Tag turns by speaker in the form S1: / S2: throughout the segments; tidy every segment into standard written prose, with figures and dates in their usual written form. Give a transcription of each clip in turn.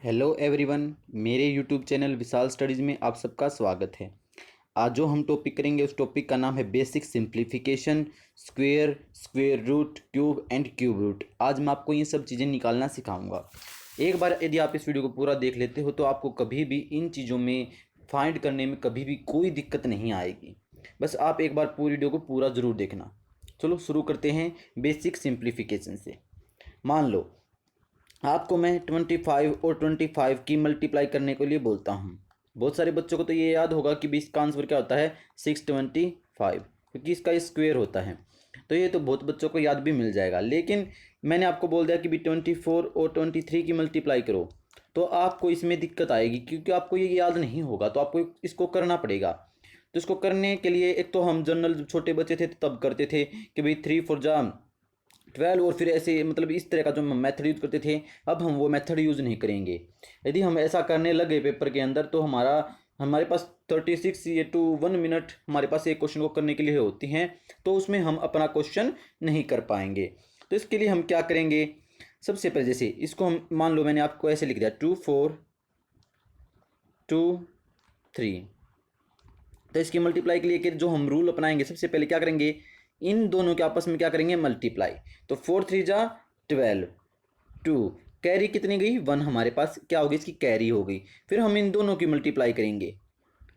S1: Hello everyone, मेरे YouTube channel विशाल studies में आप सबका स्वागत है। आज जो हम टॉपिक करेंगे उस टॉपिक का नाम है basic simplification, square, square root, cube and cube root. आज मैं आपको ये सब चीज़ें निकालना सिखाऊंगा। एक बार यदि आप इस वीडियो को पूरा देख लेते हो तो आपको कभी भी इन चीज़ों में फाइंड करने में कभी भी कोई दिक्कत नहीं आएगी। बस आप एक बार पूरी वीडियो को पूरा ज़रूर देखना। चलो शुरू करते हैं बेसिक सिंप्लीफिकेशन से। मान लो आपको मैं 25 और 25 की मल्टीप्लाई करने के लिए बोलता हूँ। बहुत सारे बच्चों को तो ये याद होगा कि 20 का आंसर क्या होता है 625, क्योंकि इसका स्क्वायर होता है। तो ये तो बहुत बच्चों को याद भी मिल जाएगा। लेकिन मैंने आपको बोल दिया कि भी 24 और 23 की मल्टीप्लाई करो, तो आपको इसमें दिक्कत आएगी क्योंकि आपको ये याद नहीं होगा। तो आपको इसको करना पड़ेगा। तो इसको करने के लिए एक तो हम जनरल छोटे बच्चे थे तब करते थे कि भाई 3 4 जा 12, और फिर ऐसे मतलब इस तरह का जो हम मेथड यूज़ करते थे। अब हम वो मेथड यूज़ नहीं करेंगे। यदि हम ऐसा करने लगे पेपर के अंदर तो हमारे पास 36 ये टू 1 मिनट हमारे पास एक क्वेश्चन को करने के लिए होती हैं, तो उसमें हम अपना क्वेश्चन नहीं कर पाएंगे। तो इसके लिए हम क्या करेंगे, सबसे पहले जैसे इसको हम मान लो मैंने आपको ऐसे लिख दिया 2 4 2 3। तो इसकी मल्टीप्लाई के लिए कि जो हम रूल अपनाएंगे, सबसे पहले क्या करेंगे, इन दोनों के आपस में क्या करेंगे मल्टीप्लाई। तो 4 3 जा 12, 2 कैरी कितनी गई 1, हमारे पास क्या होगी इसकी कैरी हो गई। फिर हम इन दोनों की मल्टीप्लाई करेंगे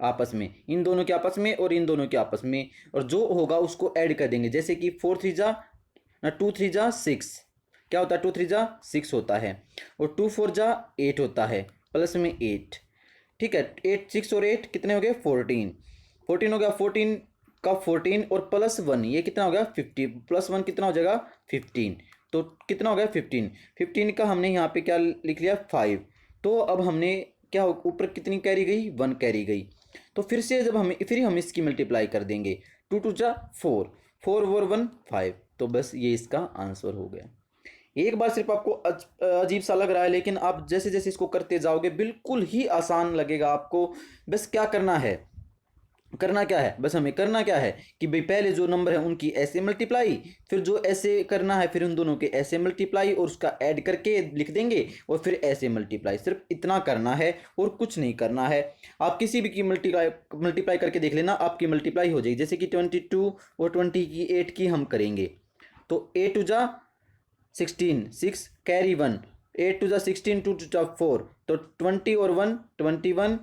S1: आपस में, इन दोनों के आपस में और इन दोनों के आपस में, और जो होगा उसको ऐड कर देंगे। जैसे कि 4 3 जा ना 2 3 जा 6, क्या होता है 2 3 जा 6 होता है, और 2 4 जा 8 होता है, प्लस में 8। ठीक है, 8 6 और 8 कितने हो गए 14, 14 हो गया। 14 का 14 और प्लस 1 ये कितना हो गया 50, प्लस 1 कितना हो जाएगा 15। तो कितना हो गया 15, 15 का हमने यहाँ पे क्या लिख लिया 5। तो अब हमने क्या ऊपर कितनी कैरी गई 1 कैरी गई। तो फिर से जब हम इसकी मल्टीप्लाई कर देंगे 2 2 जा 4, 4 और 1 5। तो बस ये इसका आंसर हो गया। एक बार सिर्फ आपको अजीब सा लग रहा है, लेकिन आप जैसे जैसे इसको करते जाओगे बिल्कुल ही आसान लगेगा आपको। बस क्या करना है, करना क्या है, बस हमें करना क्या है कि भाई पहले जो नंबर है उनकी ऐसे मल्टीप्लाई, फिर जो ऐसे करना है फिर उन दोनों के ऐसे मल्टीप्लाई और उसका ऐड करके लिख देंगे, और फिर ऐसे मल्टीप्लाई। सिर्फ इतना करना है और कुछ नहीं करना है। आप किसी भी की मल्टीप्लाई करके देख लेना, आपकी मल्टीप्लाई हो जाएगी। जैसे कि 22 और 28 की हम करेंगे तो 8 2 जा 16, 6 कैरी 1, 8 2 जा 16, 2 2 जा 4, तो 20 और 1 21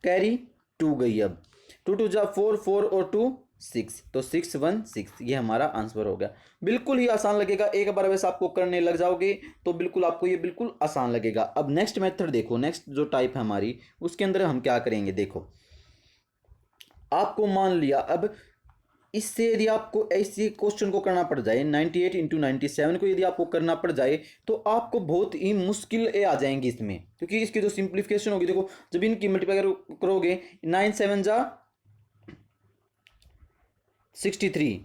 S1: कैरी 2 गई। अब 2 2 जा 4, 4 और 2 6, तो 6 1 6 ये हमारा आंसर हो गया। बिल्कुल ही आसान लगेगा। एक बार वैसे आपको करने लग जाओगे तो बिल्कुल आपको ये बिल्कुल आसान लगेगा। अब नेक्स्ट मेथड देखो, नेक्स्ट जो टाइप है हमारी उसके अंदर हम क्या करेंगे। देखो आपको मान लिया अब इससे यदि आपको ऐसे क्वेश्चन को करना पड़ जाए 98 इंटू 97 को यदि आपको करना पड़ जाए तो आपको बहुत ही मुश्किल आ जाएंगी इसमें, क्योंकि इसकी जो सिंप्लीफिकेशन होगी, देखो जब इनकी मल्टीप्लाई करोगे 9 7 जा 63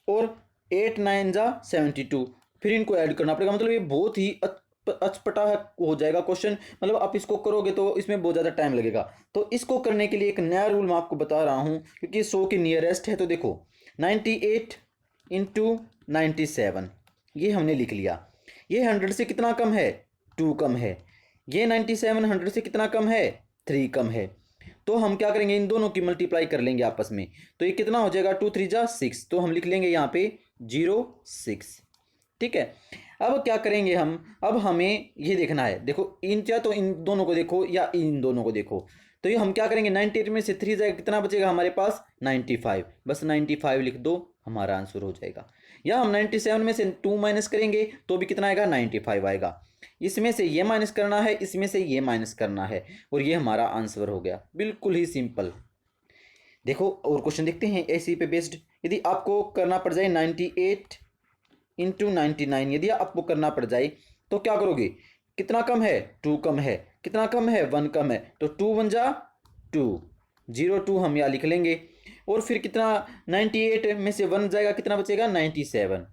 S1: और 8 9 जा 72, फिर इनको ऐड करना पड़ेगा। मतलब ये बहुत ही अचपटा हो जाएगा क्वेश्चन। मतलब आप इसको करोगे तो इसमें बहुत ज़्यादा टाइम लगेगा। तो इसको करने के लिए एक नया रूल मैं आपको बता रहा हूँ, क्योंकि 100 के नियरेस्ट है। तो देखो 98 इंटू 97 ये हमने लिख लिया। ये 100 से कितना कम है 2 कम है। ये 97 100 से कितना कम है 3 कम है। तो हम क्या करेंगे, इन दोनों की मल्टीप्लाई कर लेंगे आपस में। तो ये कितना हो जाएगा 2 3 जा 6, तो हम लिख लेंगे यहाँ पे 0 6। ठीक है, अब क्या करेंगे हम, अब हमें ये देखना है। देखो इन या तो इन दोनों को देखो या इन दोनों को देखो। तो ये हम क्या करेंगे 98 में से 3 जाएगा, कितना बचेगा हमारे पास 95। बस 95 लिख दो, हमारा आंसर हो जाएगा। या हम 97 में से 2 माइनस करेंगे तो भी कितना आएगा 95 आएगा। इसमें से ये माइनस करना है, इसमें से ये माइनस करना है, और ये हमारा आंसर हो गया। बिल्कुल ही सिंपल। देखो और क्वेश्चन देखते हैं ऐसी पे बेस्ड। यदि आपको करना पड़ जाए 98 इंटू 99, यदि आपको करना पड़ जाए तो क्या करोगे, कितना कम है 2 कम है, कितना कम है 1 कम है, तो 2 1 जा 2, 0 2 हम यहाँ लिख लेंगे। और फिर कितना 98 में से 1 जाएगा, कितना बचेगा 97।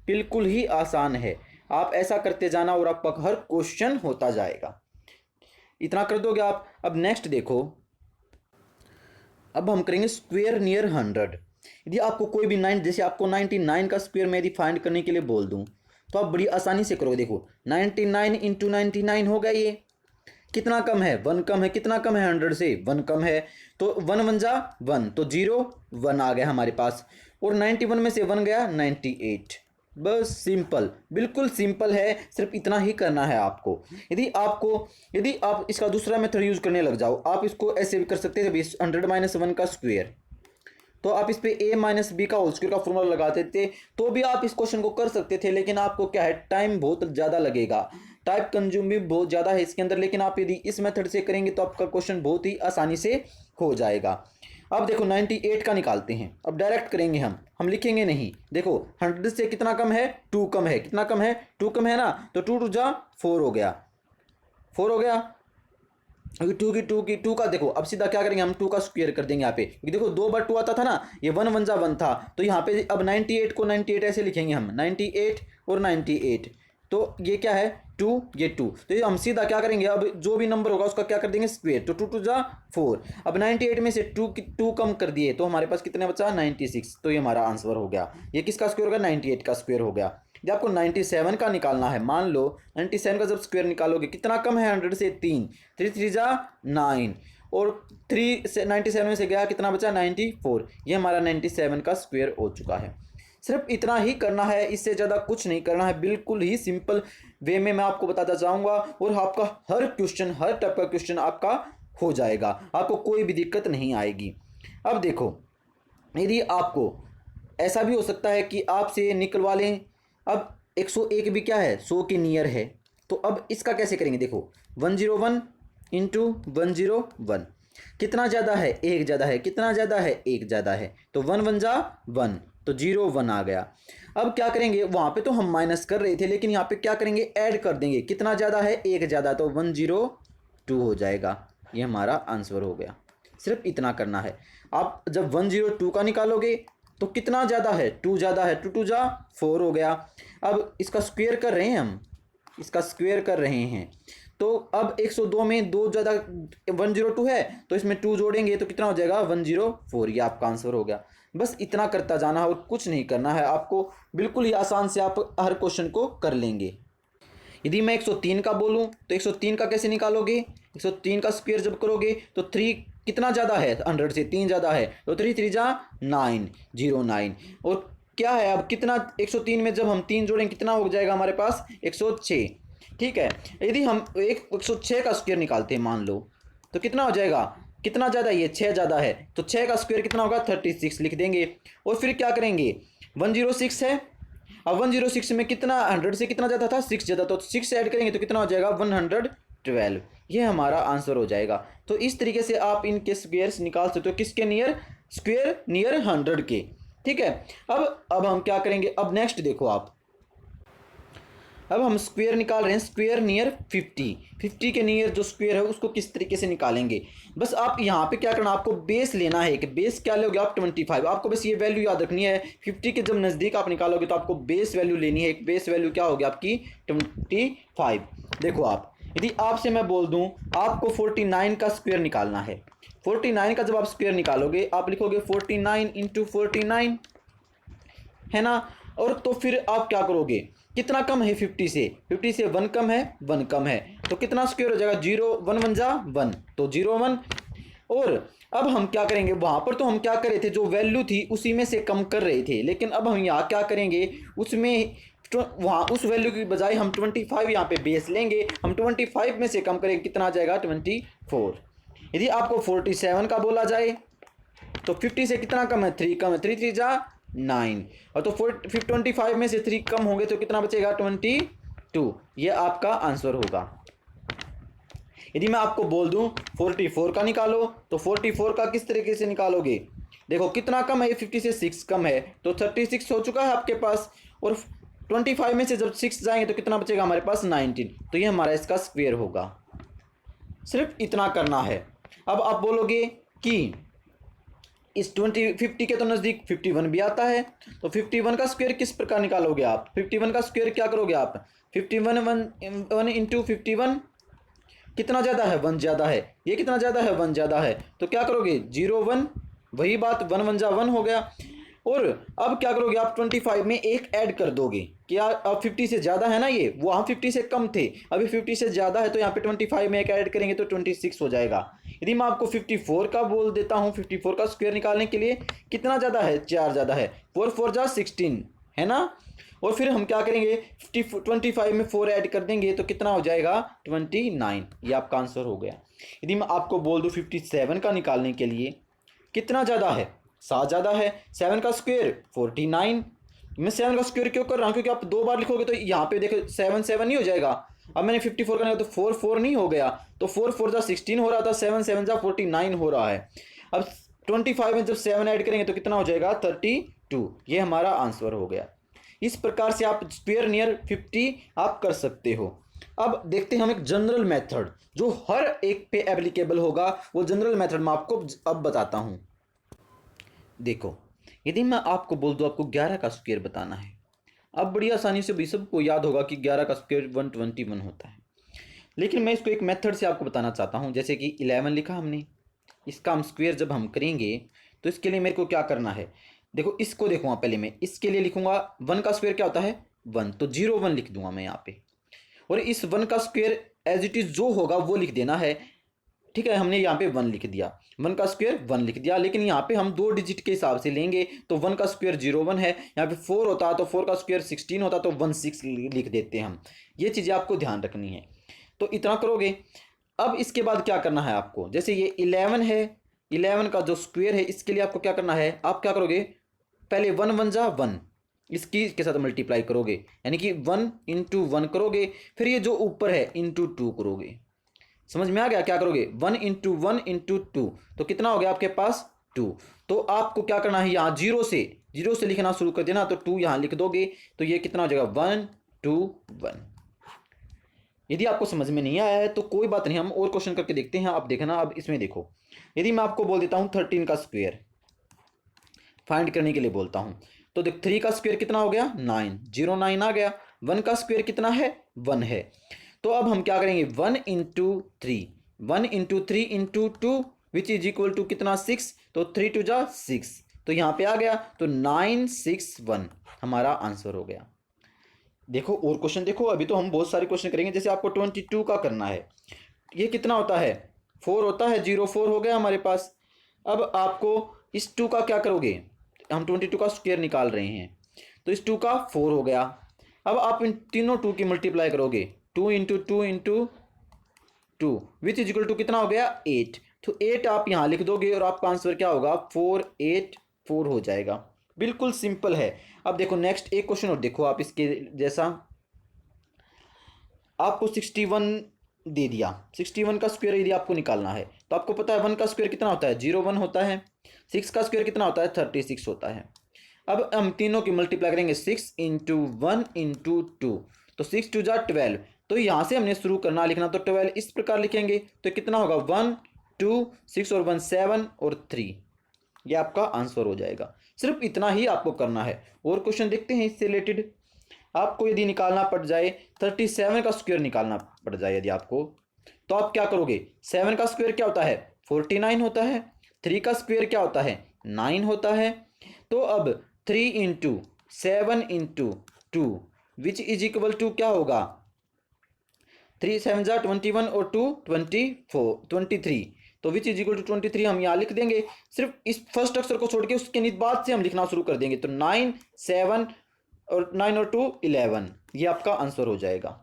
S1: बिल्कुल ही आसान है। आप ऐसा करते जाना और आपका हर क्वेश्चन होता जाएगा। इतना कर दोगे आप। अब नेक्स्ट देखो, अब हम करेंगे स्क्वायर नियर 100। यदि आपको कोई भी 9, जैसे आपको 99 का स्क्वायर में यदि फाइंड करने के लिए बोल दूं तो आप बड़ी आसानी से करोगे। देखो 99 इंटू 99 हो गया ये, कितना कम है, 1 कम है, कितना कम है 100 से, 1 कम है, तो 1 1 जा 1, तो 0 1 आ गया हमारे पास, और 91 में से 1 गया 98। बस सिंपल, बिल्कुल सिंपल है, सिर्फ इतना ही करना है आपको। यदि आप इसका दूसरा मेथड यूज करने लग जाओ, आप इसको ऐसे भी कर सकते हैं, 100 माइनस 1 का स्क्वायर, तो आप इस पे a माइनस बी का होल स्क्वायर का फॉर्मूला लगाते थे तो भी आप इस क्वेश्चन को कर सकते थे, लेकिन आपको क्या है, टाइम बहुत ज़्यादा लगेगा, टाइप कंज्यूम भी बहुत ज़्यादा है इसके अंदर। लेकिन आप यदि इस मेथड से करेंगे तो आपका क्वेश्चन बहुत ही आसानी से हो जाएगा। अब देखो 98 का निकालते हैं, अब डायरेक्ट करेंगे हम लिखेंगे नहीं। देखो 100 से कितना कम है, 2 कम है, कितना कम है, 2 कम है ना, तो 2 2 जा 4 हो गया, 4 हो गया। क्योंकि टू का देखो, अब सीधा क्या करेंगे, हम 2 का स्क्वायर कर देंगे यहाँ पे, क्योंकि देखो 2 बार 2 आता था ना, ये 1 1 जा 1 था, तो यहाँ पे अब 98 को 98 ऐसे लिखेंगे हम, 98 और 98, तो ये क्या है 2, ये 2, तो ये हम सीधा क्या करेंगे, अब जो भी नंबर होगा उसका क्या कर देंगे स्क्वायर, तो 2 2 जा 4। अब 98 में से 2 कम कर दिए तो हमारे पास कितने बचा, 96, तो ये हमारा आंसर हो गया। ये किसका स्क्वायर होगा, 98 का स्क्वायर हो गया। जब आपको 97 का निकालना है, मान लो 97 का जब स्क्वायर निकालोगे, कितना कम है 100 से, 3 3 3 जा 9, और 3 से 97 में से गया कितना बचा, 94। ये हमारा 97 का स्क्वायर हो चुका है। सिर्फ इतना ही करना है, इससे ज़्यादा कुछ नहीं करना है, बिल्कुल ही सिंपल वे में मैं आपको बताता जाऊँगा, और आपका हर क्वेश्चन, हर टाइप का क्वेश्चन आपका हो जाएगा, आपको कोई भी दिक्कत नहीं आएगी। अब देखो, यदि आपको ऐसा भी हो सकता है कि आपसे निकलवा लें, अब 101 भी क्या है, 100 के नियर है, तो अब इसका कैसे करेंगे, देखो 101 इंटू 101, कितना ज़्यादा है, 1 ज़्यादा है, कितना ज़्यादा है, 1 ज़्यादा है, तो 1 1 जा 1, तो 0 1 आ गया। अब क्या करेंगे, वहाँ पे तो हम माइनस कर रहे थे, लेकिन यहाँ पे क्या करेंगे, ऐड कर देंगे, कितना ज़्यादा है, 1 ज़्यादा, तो 102 हो जाएगा। ये हमारा आंसर हो गया। सिर्फ इतना करना है। आप जब 102 का निकालोगे तो कितना ज़्यादा है, 2 ज़्यादा है, 2 2 जा 4 हो गया। अब इसका स्क्वायर कर रहे हैं हम, इसका स्क्वायर कर रहे हैं, तो अब 102 में 2 ज़्यादा 102 है, तो इसमें 2 जोड़ेंगे तो कितना हो जाएगा, 104। ये आपका आंसर हो गया। बस इतना करता जाना है और कुछ नहीं करना है आपको, बिल्कुल ही आसान से आप हर क्वेश्चन को कर लेंगे। यदि मैं 103 का बोलूं तो 103 का कैसे निकालोगे, 103 का स्क्वायर जब करोगे तो 3 कितना ज़्यादा है, 100 से 3 ज़्यादा है, तो 3 3 जा 9, 09, और क्या है अब कितना, 103 में जब हम 3 जोड़ेंगे कितना हो जाएगा हमारे पास, 106। ठीक है, यदि हम 106 का स्क्वायर निकालते हैं मान लो, तो कितना हो जाएगा, कितना ज़्यादा, ये 6 ज़्यादा है, तो 6 का स्क्वायर कितना होगा, 36 लिख देंगे। और फिर क्या करेंगे, 106 है, अब 106 में कितना, 100 से कितना ज़्यादा था, 6 ज़्यादा, तो 6 ऐड करेंगे तो कितना हो जाएगा, 112। ये हमारा आंसर हो जाएगा। तो इस तरीके से आप इनके स्क्वायर्स निकाल सकते हो, किसके नियर, स्क्वायर नियर 100 के। ठीक है, अब हम क्या करेंगे, अब नेक्स्ट देखो आप, अब हम स्क्वायर निकाल रहे हैं, स्क्वायर नियर 50 के नियर जो स्क्वायर है उसको किस तरीके से निकालेंगे। बस आप यहाँ पे क्या करना, आपको बेस लेना है, कि बेस क्या लोगे आप, 25। आपको बस ये वैल्यू याद रखनी है, 50 के जब नज़दीक आप निकालोगे तो आपको बेस वैल्यू लेनी है। एक बेस वैल्यू क्या होगी आपकी, 25। देखो आप, यदि आपसे मैं बोल दूँ आपको 49 का स्क्वायर निकालना है, 49 का जब आप स्क्वायर निकालोगे आप लिखोगे 49 इंटू 49, है ना, और तो फिर आप क्या करोगे, कितना कम है 50 से, 50 से 1 कम है, 1 कम है, तो कितना स्क्वायर हो जाएगा, 0 1 1 जा 1, तो 0 1। और अब हम क्या करेंगे, वहाँ पर तो हम क्या कर रहे थे, जो वैल्यू थी उसी में से कम कर रहे थे, लेकिन अब हम यहाँ क्या करेंगे, उसमें वहाँ उस वैल्यू की बजाय हम 25 यहाँ पे बेस लेंगे, हम 25 में से कम करेंगे, कितना आ जाएगा, 24। यदि आपको 47 का बोला जाए तो 50 से कितना कम है, 3 कम है, 3 3 जा 9, और तो 25 में से 3 कम होंगे तो कितना बचेगा, 22। ये आपका आंसर होगा। यदि मैं आपको बोल दूं 44 का निकालो, तो 44 का किस तरीके से निकालोगे, देखो कितना कम है, 50 से 6 कम है, तो 36 हो चुका है आपके पास, और 25 में से जब 6 जाएंगे तो कितना बचेगा हमारे पास, 19। तो ये हमारा इसका स्क्वायर होगा। सिर्फ इतना करना है। अब आप बोलोगे कि इस 50 के तो नज़दीक 51 भी आता है, तो 51 का स्क्वायर किस प्रकार निकालोगे आप, 51 का स्क्वायर क्या करोगे आप, 51 1 इंटू 51, कितना ज़्यादा है, 1 ज़्यादा है, ये कितना ज़्यादा है, 1 ज़्यादा है, तो क्या करोगे, 0 1, वही बात, 1 1 जा 1 हो गया। और अब क्या करोगे आप 25 में एक ऐड कर दोगे, क्या अब 50 से ज़्यादा है ना, ये वहाँ 50 से कम थे, अभी 50 से ज़्यादा है, तो यहाँ पे 25 में एक ऐड करेंगे तो 26 हो जाएगा। यदि मैं आपको 54 का बोल देता हूँ, 54 का स्क्वायर निकालने के लिए कितना ज़्यादा है, 4 ज़्यादा है, 4 4 जा 16 है ना। और फिर हम क्या करेंगे 25 में 4 ऐड कर देंगे तो कितना हो जाएगा 29, ये आपका आंसर हो गया। यदि मैं आपको बोल दूँ 57 का निकालने के लिए कितना ज़्यादा है, 7 ज़्यादा है, 7 का स्क्वायर 49। मैं 7 का स्क्वायर क्यों कर रहा हूँ, क्योंकि आप 2 बार लिखोगे तो यहाँ पे देखो 7 7 नहीं हो जाएगा। अब मैंने 54 का निकाला तो 4 4 नहीं हो गया, तो 4 4 जा 16 हो रहा था, 7 7 जा 49 हो रहा है। अब 25 में जब 7 ऐड करेंगे तो कितना हो जाएगा 32, ये हमारा आंसर हो गया। इस प्रकार से आप स्क्वायर नियर 50 आप कर सकते हो। अब देखते हैं हम एक जनरल मेथड जो हर एक पे एप्लीकेबल होगा, वो जनरल मेथड मैं आपको अब बताता हूँ। देखो यदि मैं आपको बोल दूँ आपको 11 का स्क्वायर बताना है, अब बड़ी आसानी से भी सबको याद होगा कि 11 का स्क्वायर 121 होता है, लेकिन मैं इसको एक मेथड से आपको बताना चाहता हूँ। जैसे कि 11 लिखा हमने, इसका हम स्क्वायर जब हम करेंगे तो इसके लिए मेरे को क्या करना है, देखो इसको देखूँगा पहले मैं इसके लिए लिखूँगा 1 का स्क्वायर क्या होता है 1, तो 01 लिख दूंगा मैं यहाँ पे, और इस 1 का स्क्वायर एज इट इज़ जो होगा वो लिख देना है। ठीक है, हमने यहाँ पे 1 लिख दिया, 1 का स्क्वायर 1 लिख दिया, लेकिन यहाँ पे हम 2 डिजिट के हिसाब से लेंगे तो 1 का स्क्वायर 01 है, यहाँ पे 4 होता तो 4 का स्क्वायर 16 होता तो 16 लिख देते हम। ये चीज़ें आपको ध्यान रखनी है, तो इतना करोगे। अब इसके बाद क्या करना है आपको, जैसे ये 11 है, 11 का जो स्क्वायर है इसके लिए आपको क्या करना है, आप क्या करोगे पहले 1 1 जा 1 इसकी के साथ मल्टीप्लाई करोगे, यानी कि 1 इंटू 1 करोगे, फिर ये जो ऊपर है इंटू 2 करोगे। समझ में आ गया, क्या करोगे 1 इंटू 1 इंटू 2, तो कितना हो गया आपके पास 2। तो आपको क्या करना है, यहाँ जीरो से लिखना शुरू कर देना, तो 2 यहाँ लिख दोगे, तो ये कितना हो जाएगा 1 2 1। यदि आपको समझ में नहीं आया है तो कोई बात नहीं, हम और क्वेश्चन करके देखते हैं। आप देखना, अब इसमें देखो यदि मैं आपको बोल देता हूँ 13 का स्क्वायर फाइंड करने के लिए बोलता हूँ, तो देख 3 का स्क्वायर कितना हो गया 9, 09 आ गया। 1 का स्क्वायर कितना है 1 है, तो अब हम क्या करेंगे 1 into 3, 1 into 3 into 2 which is equal to कितना 6, तो 3 2 जा 6, तो यहाँ पे आ गया, तो 961 हमारा आंसर हो गया। देखो और क्वेश्चन देखो, अभी तो हम बहुत सारे क्वेश्चन करेंगे। जैसे आपको 22 का करना है, ये कितना होता है 4 होता है, 04 हो गया हमारे पास। अब आपको इस 2 का क्या करोगे, हम 22 का स्क्वायर निकाल रहे हैं, तो इस 2 का 4 हो गया। अब आप इन तीनों 2 की मल्टीप्लाई करोगे, 2 into 2 into 2 which is equal to कितना हो गया 8, तो 8 आप यहाँ लिख दोगे और आपका आंसर क्या होगा 484 हो जाएगा। बिल्कुल सिंपल है। अब देखो नेक्स्ट एक क्वेश्चन और देखो आप इसके जैसा, आपको 61 दे दिया, 61 का स्क्वायर यदि आपको निकालना है तो आपको पता है 1 का स्क्वायर कितना होता है 01 होता है, 6 का स्क्वायर कितना होता है 36 होता है। अब हम तीनों की मल्टीप्लाई करेंगे 6 इंटू 1 इंटू 2, तो 6 2 जा 12, तो यहाँ से हमने शुरू करना लिखना, तो 12 इस प्रकार लिखेंगे तो कितना होगा 1 2 6 और 1 7 और 3, ये आपका आंसर हो जाएगा। सिर्फ इतना ही आपको करना है। और क्वेश्चन देखते हैं इससे रिलेटेड। आपको यदि निकालना पड़ जाए 37 का स्क्वायर निकालना पड़ जाए यदि आपको, तो आप क्या करोगे 7 का स्क्वायर क्या होता है 49 होता है, 3 का स्क्वायर क्या होता है 9 होता है, तो अब 3 into 7 into 2 which is equal to क्या होगा 3 7 जा 21 और 2 23, तो विच इज इक्वल टू 23 हम यहाँ लिख देंगे। सिर्फ इस फर्स्ट अक्षर को छोड़ के उसके बाद से हम लिखना शुरू कर देंगे, तो 9 7 और 9 और 2 11, ये आपका आंसर हो जाएगा।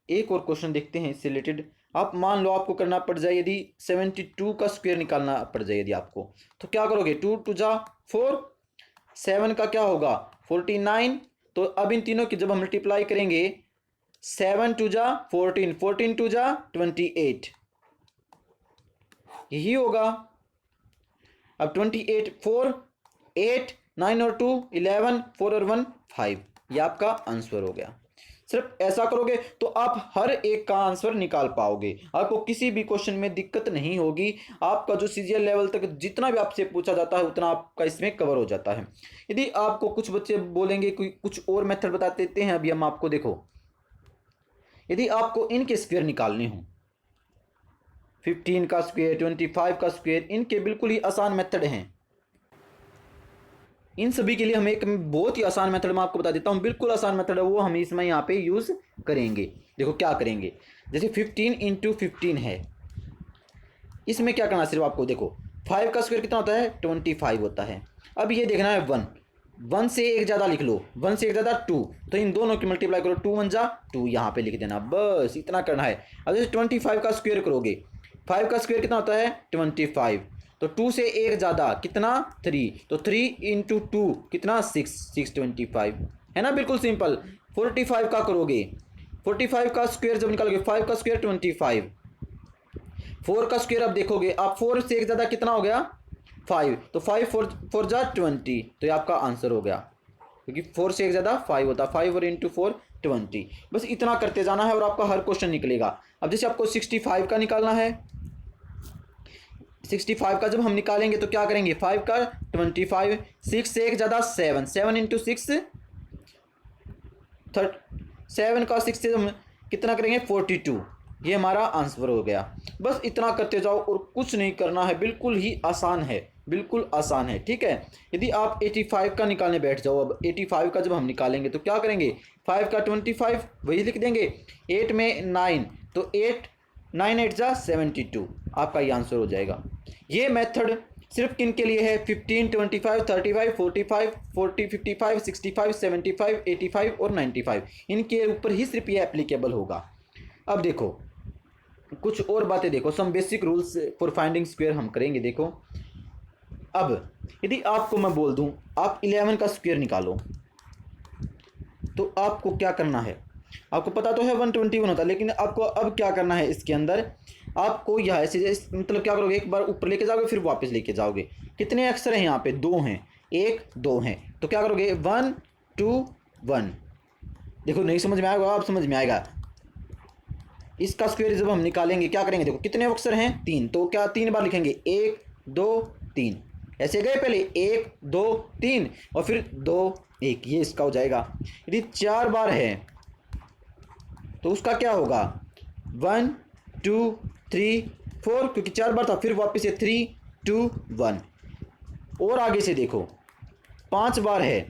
S1: एक और क्वेश्चन देखते हैं इससे रिलेटेड। आप मान लो आपको करना पड़ जाए यदि 72 का स्क्वायर निकालना पड़ जाए यदि आपको, तो क्या करोगे 2 2 जा 4, 7 का क्या होगा 49, तो अब इन तीनों की जब हम मल्टीप्लाई करेंगे 7 2 जा 14, 14 2 जा 28, यही होगा। अब 28 4 8 9 और 2 11 4 और 1 5, ये आपका आंसर हो गया। सिर्फ ऐसा करोगे तो आप हर एक का आंसर निकाल पाओगे, आपको किसी भी क्वेश्चन में दिक्कत नहीं होगी। आपका जो सीजीएल लेवल तक जितना भी आपसे पूछा जाता है उतना आपका इसमें कवर हो जाता है। यदि आपको कुछ बच्चे बोलेंगे कोई कुछ और मेथड बता देते हैं, अभी हम आपको देखो, यदि आपको इनके स्क्वायर निकालने हो 15 का स्क्वायर 25 का स्क्वायर, इनके बिल्कुल ही आसान मेथड हैं। इन सभी के लिए हम एक बहुत ही आसान मेथड मैं आपको बता देता हूँ, बिल्कुल आसान मेथड है वो हम इसमें यहाँ पे यूज़ करेंगे। देखो क्या करेंगे, जैसे 15 × 15 है, इसमें क्या करना है सिर्फ आपको, देखो 5 का स्क्वायर कितना होता है 25 होता है। अब ये देखना है 1 से एक ज़्यादा लिख लो, 1 से एक ज़्यादा 2, तो इन दोनों की मल्टीप्लाई करो, 2 × 1 = 2 यहाँ पे लिख देना, बस इतना करना है। अब जैसे 25 का स्क्वायर करोगे, 5 का स्क्वायर कितना होता है 25, तो 2 से एक ज़्यादा कितना 3, तो 3 × 2 कितना 625 है ना, बिल्कुल सिंपल। 45 का करोगे, 45 का स्क्वायर जब निकालोगे, 5 का स्क्वायर 25, 4 का स्क्वायर अब देखोगे आप, 4 से एक ज़्यादा कितना हो गया 5, तो 5 4 जा 20, तो ये आपका आंसर हो गया, क्योंकि 4 से एक ज़्यादा 5 होता है, 5 और × 4 20। बस इतना करते जाना है और आपका हर क्वेश्चन निकलेगा। अब जैसे आपको 65 का निकालना है, 65 का जब हम निकालेंगे तो क्या करेंगे, 5 का 25, 6 से एक ज़्यादा 7, 7 × 6 7 का 6 से हम कितना करेंगे 42, ये हमारा आंसर हो गया। बस इतना करते जाओ और कुछ नहीं करना है, बिल्कुल ही आसान है, बिल्कुल आसान है, ठीक है। यदि आप 85 का निकालने बैठ जाओ, अब 85 का जब हम निकालेंगे तो क्या करेंगे, 5 का 25 वही लिख देंगे, 8 में 9, तो 8 9 8 जा 72, आपका ये आंसर हो जाएगा। ये मेथड सिर्फ किन के लिए है, 15 25 35 45 40 55 65 75 85 और 95, इनके ऊपर ही सिर्फ ये एप्लीकेबल होगा। अब देखो कुछ और बातें, देखो some basic rules for finding square हम करेंगे। देखो अब यदि आपको मैं बोल दूं आप 11 का स्क्वायर निकालो, तो आपको क्या करना है, आपको पता तो है 121 होता है, लेकिन आपको अब क्या करना है, इसके अंदर आपको यह ऐसे मतलब क्या करोगे, एक बार ऊपर लेके जाओगे फिर वापस लेके जाओगे। कितने अक्षर हैं यहाँ पे, 2 हैं, 1 2 हैं, तो क्या करोगे 1 2 1। देखो नहीं समझ में आएगा, आप समझ में आएगा। इसका स्क्वायर जब हम निकालेंगे क्या करेंगे, देखो कितने अक्षर हैं 3, तो क्या 3 बार लिखेंगे, 1 2 3, ऐसे गए पहले 1 2 3 और फिर 2 1, ये इसका हो जाएगा। यदि 4 बार है तो उसका क्या होगा 1 2 3 4, क्योंकि 4 बार था, फिर वापस से 3 2 1। और आगे से देखो 5 बार है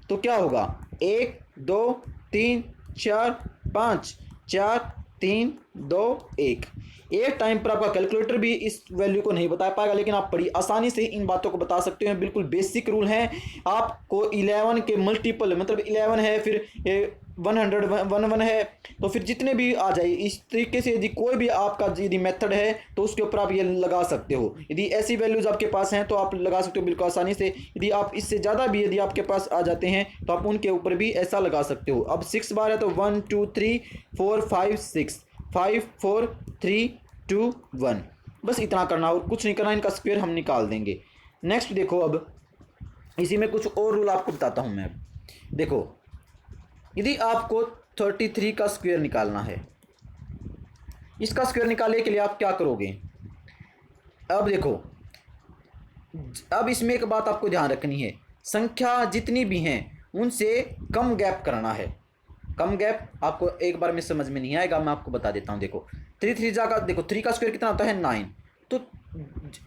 S1: तो क्या होगा 1 2 3 4 5, 4 3 2 1। एक टाइम पर आपका कैलकुलेटर भी इस वैल्यू को नहीं बता पाएगा, लेकिन आप बड़ी आसानी से इन बातों को बता सकते हैं, बिल्कुल बेसिक रूल हैं। आपको 11 के मल्टीपल, मतलब 11 है फिर 100 है, तो फिर जितने भी आ जाए इस तरीके से, यदि कोई भी आपका यदि मेथड है तो उसके ऊपर आप ये लगा सकते हो। यदि ऐसी वैल्यूज़ आपके पास हैं तो आप लगा सकते हो बिल्कुल आसानी से। यदि आप इससे ज़्यादा भी यदि आपके पास आ जाते हैं तो आप उनके ऊपर भी ऐसा लगा सकते हो। अब 6 बार है तो 1 2 3 4 5 6, 5 4 3 2 1, बस इतना करना और कुछ नहीं करना, इनका स्क्वायर हम निकाल देंगे। नेक्स्ट देखो, अब इसी में कुछ और रूल आपको बताता हूँ मैं। देखो यदि आपको 33 का स्क्वायर निकालना है, इसका स्क्वायर निकालने के लिए आप क्या करोगे, अब देखो अब इसमें एक बात आपको ध्यान रखनी है, संख्या जितनी भी हैं उनसे कम गैप करना है। कम गैप आपको एक बार में समझ में नहीं आएगा, मैं आपको बता देता हूँ। देखो 3 3 जा का, देखो 3 का स्क्वायर कितना होता है 9, तो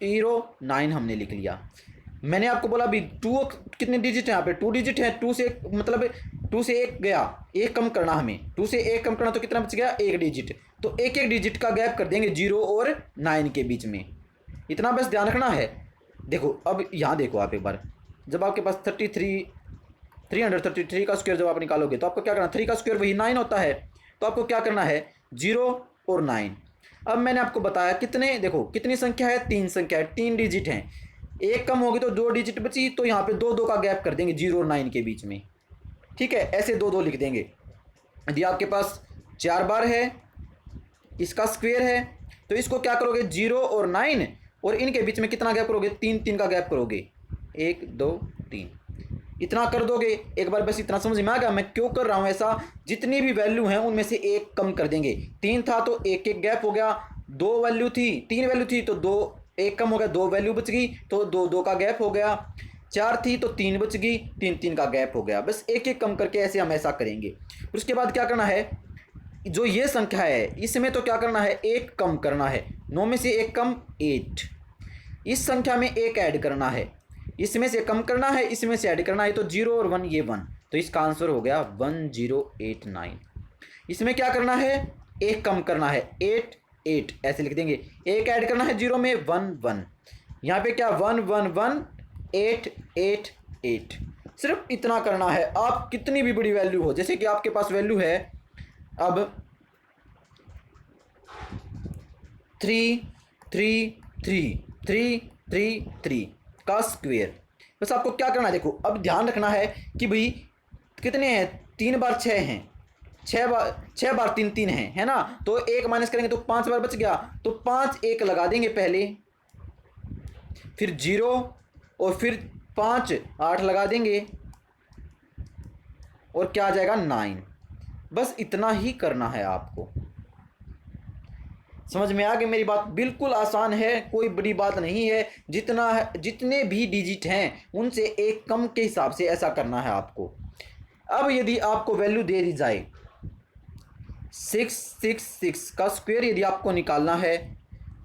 S1: 0 9 हमने लिख लिया। मैंने आपको बोला अभी 2 कितने डिजिट है यहाँ पे, 2 डिजिट है, 2 से मतलब 2 से 1 गया, 1 कम करना हमें, 2 से 1 कम करना तो कितना बच गया 1 डिजिट, तो एक एक डिजिट का गैप कर देंगे 0 और 9 के बीच में, इतना बस ध्यान रखना है। देखो अब यहाँ देखो आप एक बार, जब आपके पास 333 का स्क्वायर जब आप निकालोगे तो आपको क्या करना, 3 का स्क्वायर वही 9 होता है, तो आपको क्या करना है 0 और 9। अब मैंने आपको बताया कितने, देखो कितनी संख्या है, 3 संख्या है, 3 डिजिट हैं, 1 कम होगी तो 2 डिजिट बची, तो यहाँ पे 2 2 का गैप कर देंगे 0 और 9 के बीच में, ठीक है, ऐसे 2 2 लिख देंगे। यदि आपके पास 4 बार है, इसका स्क्वायर है, तो इसको क्या करोगे 0 और 9 और इनके बीच में कितना गैप करोगे 3 3 का गैप करोगे, 1 2 3, इतना कर दोगे। एक बार बस इतना समझ में आ गया मैं क्यों कर रहा हूँ ऐसा, जितनी भी वैल्यू हैं उनमें से 1 कम कर देंगे। 3 था तो 1 1 गैप हो गया, 2 वैल्यू थी 3 वैल्यू थी तो 2 1 कम हो गया, 2 वैल्यू बच गई तो 2 2 का गैप हो गया, 4 थी तो 3 बच गई, 3 3 का गैप हो गया। बस 1 1 कम करके ऐसे हम ऐसा करेंगे। उसके बाद क्या करना है, जो ये संख्या है इसमें तो क्या करना है 1 कम करना है, 9 में से 1 कम 8, इस संख्या में 1 ऐड करना है, इसमें से कम करना है, इसमें से ऐड करना है, तो 0 और 1 ये 1, तो इसका आंसर हो गया 1089। इसमें क्या करना है, एक कम करना है 8 8 ऐसे लिख देंगे, एक ऐड करना है 0 में 1 1, यहाँ पे क्या 1 1 1 8 8 8, सिर्फ इतना करना है। आप कितनी भी बड़ी वैल्यू हो, जैसे कि आपके पास वैल्यू है अब 3 3 3 3 3 3 का स्क्वायर, बस आपको क्या करना है, देखो अब ध्यान रखना है कि भाई कितने हैं, 3 बार 6 हैं, 6 बार 3 3 है ना, तो 1 माइनस करेंगे तो 5 बार बच गया, तो 5 1 लगा देंगे पहले, फिर 0 और फिर 5 8 लगा देंगे, और क्या आ जाएगा 9। बस इतना ही करना है आपको। समझ में आ गई मेरी बात? बिल्कुल आसान है, कोई बड़ी बात नहीं है। जितने भी डिजिट हैं उनसे एक कम के हिसाब से ऐसा करना है आपको। अब यदि आपको वैल्यू दे दी जाए 666 का स्क्वायर यदि आपको निकालना है,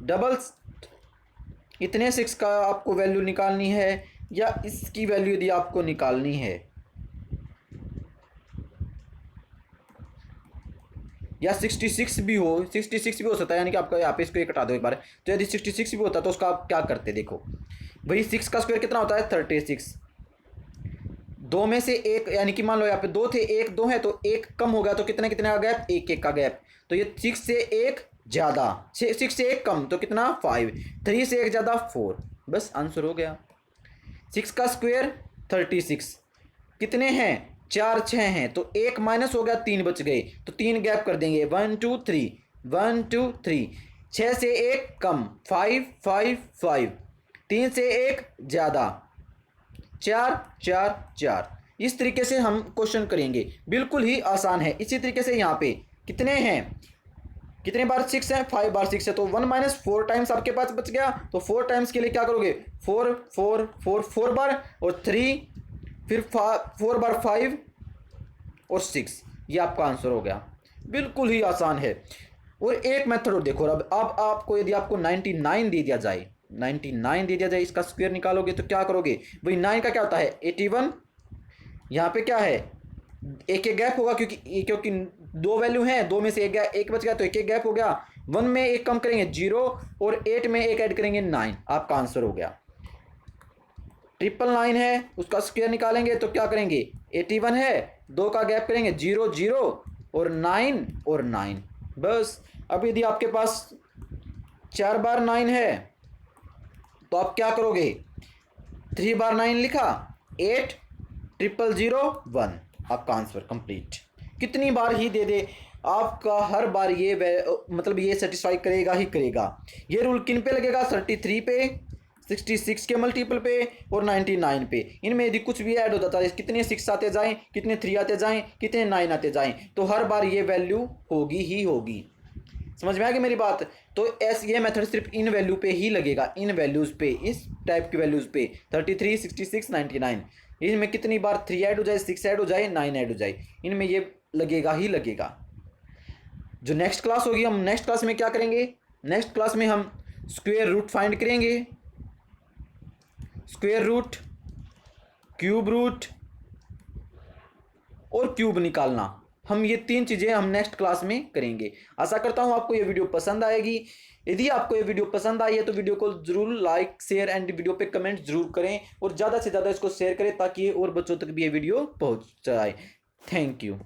S1: डबल इतने 6 का आपको वैल्यू निकालनी है, या इसकी वैल्यू यदि आपको निकालनी है, या 66 भी हो, 66 भी हो सकता है, यानी कि आपका यहाँ पे इसको एक हटा दो एक बार, तो यदि 66 भी होता है तो उसका आप क्या करते, देखो भाई 6 का स्क्वायर कितना होता है 36, दो में से एक, यानी कि मान लो यहाँ पे 2 थे, 1 2 है, तो 1 कम हो गया, तो कितने कितने का गैप, 1 1 का गैप, तो ये 6 से 1 ज़्यादा, 6 से 1 कम, तो कितना 5, 3 से 1 ज़्यादा 4, बस आंसर हो गया। 6 का स्क्वायर 36, कितने हैं 4 6 हैं, तो 1 माइनस हो गया, 3 बच गए, तो 3 गैप कर देंगे, 1 2 3 1 2 3, 6 से 1 कम 5 5 5, 3 से 1 ज़्यादा 4 4 4। इस तरीके से हम क्वेश्चन करेंगे, बिल्कुल ही आसान है। इसी तरीके से यहाँ पे कितने हैं, कितने बार 6 है, 5 बार 6 है, तो 1 माइनस 4 टाइम्स आपके पास बच गया, तो 4 टाइम्स के लिए क्या करोगे, 4 4 4 4 बार और 3, फिर 4 बार 5 और 6, ये आपका आंसर हो गया। बिल्कुल ही आसान है। और एक मेथड और देखो, अब आपको यदि आपको 99 दे दिया जाए, 99 दे दिया जाए, इसका स्क्वायर निकालोगे तो क्या करोगे भाई, 9 का क्या होता है 81, यहाँ पे क्या है एक एक गैप होगा, क्योंकि 2 वैल्यू हैं, 2 में से एक बच गया, तो एक एक गैप हो गया, 1 में एक कम करेंगे 0 और 8 में एक ऐड करेंगे 9, आपका आंसर हो गया। 999 है, उसका स्क्वायर निकालेंगे तो क्या करेंगे, 81 है, 2 का गैप करेंगे 0 0 और 9 और 9, बस। अब यदि आपके पास 4 बार 9 है तो आप क्या करोगे, 3 बार 9 लिखा, 8 00001, आपका आंसर कंप्लीट। कितनी बार ही दे दे आपका, हर बार ये मतलब ये सेटिस्फाई करेगा ही करेगा। ये रूल किन पे लगेगा, 33 पे, 66 के मल्टीपल पे और 99 पे। इनमें यदि कुछ भी ऐड हो जाता है, कितने 6 आते जाएं, कितने 3 आते जाएं, कितने 9 आते जाएं, तो हर बार ये वैल्यू होगी ही होगी। समझ में आ गई मेरी बात? तो ये मेथड सिर्फ इन वैल्यू पे ही लगेगा, इन वैल्यूज़ पे, इस टाइप की वैल्यूज़ पे, 33 66 99, इनमें कितनी बार 3 ऐड हो जाए, 6 ऐड हो जाए, 9 ऐड हो जाए, इनमें ये लगेगा ही लगेगा। जो नेक्स्ट क्लास होगी, हम नेक्स्ट क्लास में क्या करेंगे, नेक्स्ट क्लास में हम स्क्वायर रूट फाइंड करेंगे, स्क्वायर रूट, क्यूब रूट और क्यूब निकालना। हम ये 3 चीज़ें हम नेक्स्ट क्लास में करेंगे। आशा करता हूँ आपको ये वीडियो पसंद आएगी। यदि आपको ये वीडियो पसंद आई है तो वीडियो को जरूर लाइक शेयर एंड वीडियो पे कमेंट जरूर करें, और ज़्यादा से ज़्यादा इसको शेयर करें ताकि और बच्चों तक भी ये वीडियो पहुँच जाए। Thank you.